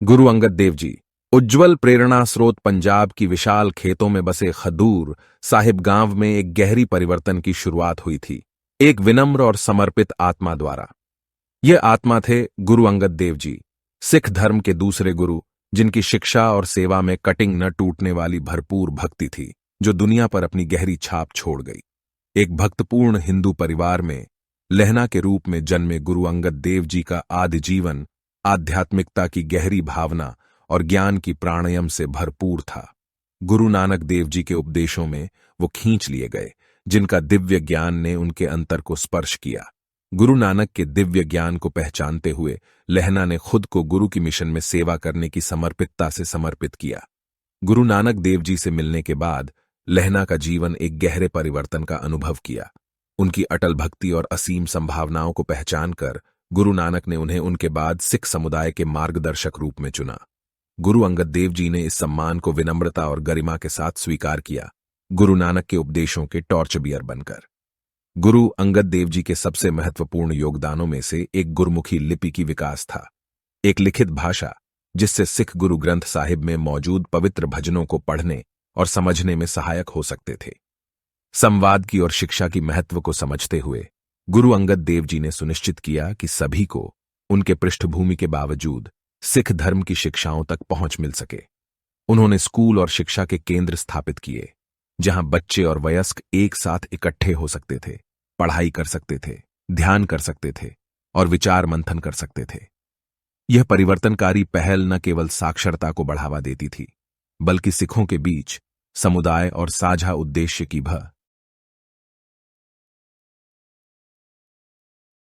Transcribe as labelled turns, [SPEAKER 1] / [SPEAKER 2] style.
[SPEAKER 1] गुरु अंगद देव जी उज्ज्वल प्रेरणा स्रोत पंजाब की विशाल खेतों में बसे खदूर साहिब गांव में एक गहरी परिवर्तन की शुरुआत हुई थी, एक विनम्र और समर्पित आत्मा द्वारा। ये आत्मा थे गुरु अंगद देव जी, सिख धर्म के दूसरे गुरु, जिनकी शिक्षा और सेवा में कटिंग न टूटने वाली भरपूर भक्ति थी, जो दुनिया पर अपनी गहरी छाप छोड़ गई। एक भक्तपूर्ण हिंदू परिवार में लहना के रूप में जन्मे गुरु अंगद देव जी का आदि जीवन आध्यात्मिकता की गहरी भावना और ज्ञान की प्राणायाम से भरपूर था। गुरु नानक देव जी के उपदेशों में वो खींच लिए गए, जिनका दिव्य ज्ञान ने उनके अंतर को स्पर्श किया। गुरु नानक के दिव्य ज्ञान को पहचानते हुए लहना ने खुद को गुरु की मिशन में सेवा करने की समर्पितता से समर्पित किया। गुरु नानक देव जी से मिलने के बाद लहना का जीवन एक गहरे परिवर्तन का अनुभव किया। उनकी अटल भक्ति और असीम संभावनाओं को पहचानकर गुरु नानक ने उन्हें उनके बाद सिख समुदाय के मार्गदर्शक रूप में चुना। गुरु अंगद देव जी ने इस सम्मान को विनम्रता और गरिमा के साथ स्वीकार किया, गुरु नानक के उपदेशों के टॉर्च बियर बनकर। गुरु अंगद देव जी के सबसे महत्वपूर्ण योगदानों में से एक गुरमुखी लिपि की विकास था, एक लिखित भाषा जिससे सिख गुरु ग्रंथ साहिब में मौजूद पवित्र भजनों को पढ़ने और समझने में सहायक हो सकते थे। संवाद की और शिक्षा की महत्व को समझते हुए गुरु अंगद देव जी ने सुनिश्चित किया कि सभी को उनके पृष्ठभूमि के बावजूद सिख धर्म की शिक्षाओं तक पहुंच मिल सके। उन्होंने स्कूल और शिक्षा के केंद्र स्थापित किए, जहां बच्चे और वयस्क एक साथ इकट्ठे हो सकते थे, पढ़ाई कर सकते थे, ध्यान कर सकते थे और विचार मंथन कर सकते थे। यह परिवर्तनकारी पहल न केवल साक्षरता को बढ़ावा देती थी, बल्कि सिखों के बीच समुदाय और साझा उद्देश्य की